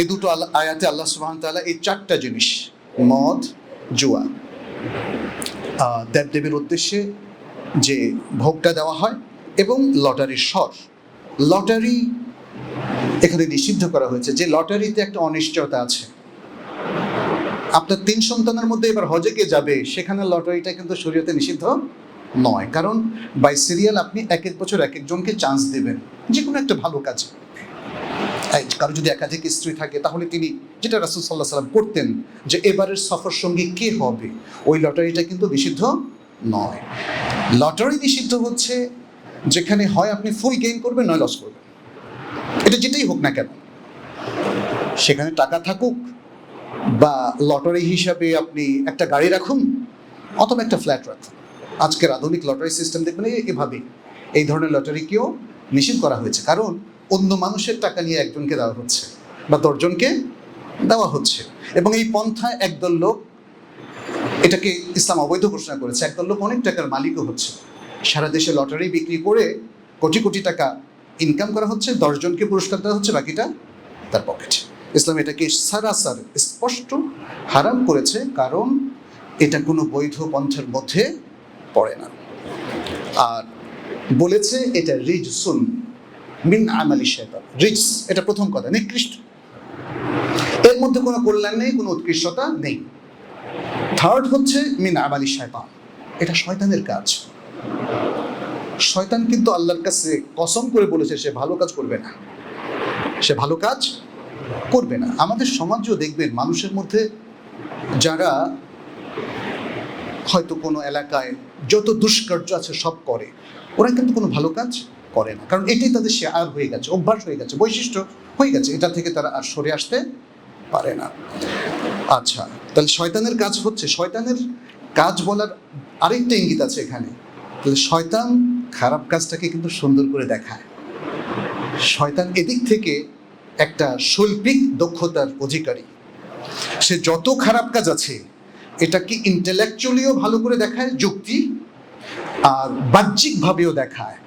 এই দুটো আয়াতে আল্লাহ সুবহানাহু ওয়া তাআলা এই চারটা জিনিস, মদ, জুয়া, দেবদেবীর উদ্দেশ্যে যে ভোগটা দেওয়া হয়, এবং লটারির স্বর, লটারি এখানে নিষিদ্ধ করা হয়েছে। যে লটারিতে একটা অনিশ্চয়তা আছে, আপনার 3 সন্তানের মধ্যে এবার হজে কে যাবে, সেখানে লটারিটা কিন্তু শরীয়তে নিষিদ্ধ নয়। কারণ বাই সিরিয়াল আপনি এক এক বছর এক একজনকে চান্স দেবেন যে কোনো একটা ভালো কাজে। কারো যদি একাধিক স্ত্রী থাকে তাহলে তিনি, যেটা রাসূল সাল্লাল্লাহু আলাইহি সাল্লাম করতেন, যে এবারের সফর সঙ্গী কে হবে, ওই লটারিটা কিন্তু নিষিদ্ধ নয়। লটারি নিষিদ্ধ হচ্ছে যেখানে হয় আপনি ফুল গেইন করবেন, নয় লস করবেন, এটা যেটাই হোক না কেন, সেখানে টাকা থাকুক বা লটারি হিসাবে আপনি একটা গাড়ি রাখুন অথবা একটা ফ্ল্যাট রাখুন। আজকের আধুনিক লটারি সিস্টেম দেখবেন এভাবেই, এই ধরনের লটারিকেও নিষিদ্ধ করা হয়েছে। কারণ অন্য মানুষের টাকা নিয়ে একজনকে দেওয়া হচ্ছে বা 10 জনকে দেওয়া হচ্ছে, এবং এই পন্থায় একদল লোক, এটাকে ইসলাম অবৈধ ঘোষণা করেছে, একদল লোক অনেক টাকার মালিকও হচ্ছে। সারা দেশে লটারি বিক্রি করে কোটি কোটি টাকা ইনকাম করা হচ্ছে, 10 জনকে পুরস্কার দেওয়া হচ্ছে, বাকিটা তার পকেটে। ইসলাম এটাকে সারাসার স্পষ্ট হারাম করেছে, কারণ এটা কোনো বৈধ পন্থার মধ্যে পড়ে না। আর বলেছে এটা রিজসুন মিন আমালি শাইতান। রিজস, এটা প্রথম কথা, নিকৃষ্ট, এর মধ্যে কোনো কল্যাণ নেই, কোনো উৎকৃষ্টতা নেই। থার্ড হচ্ছে মিন আমালি শাইতান, এটা শয়তানের কাজ। শয়তান কিন্তু আল্লাহর কাছে কসম করে বলেছে সে ভালো কাজ করবে না, সে ভালো কাজ করবে না। আমাদের সমাজও দেখবেন মানুষের মধ্যে যারা হয়তো কোনো এলাকায় যত দুষ্কার্য আছে সব করে, ওরা কিন্তু কোনো ভালো কাজ করে না, কারণ এটাই তাদের শেয়ার হয়ে গেছে, অভ্যাস হয়ে গেছে, বৈশিষ্ট্য হয়ে গেছে, এটা থেকে তারা আর সরে আসতে পারে না। আচ্ছা, তাহলে শয়তানের কাজ হচ্ছে, শয়তানের কাজ বলার আরেকটা ইঙ্গিত আছে এখানে। তাহলে শয়তান খারাপ কাজটাকে কিন্তু সুন্দর করে দেখায়। শয়তান এদিক থেকে একটা শৈল্পিক দক্ষতার অধিকারী। সে যত খারাপ কাজ আছে এটাকে ইন্টেলেকচুয়ালিও ভালো করে দেখায়, যুক্তি আর বাহ্যিকভাবেও দেখায়।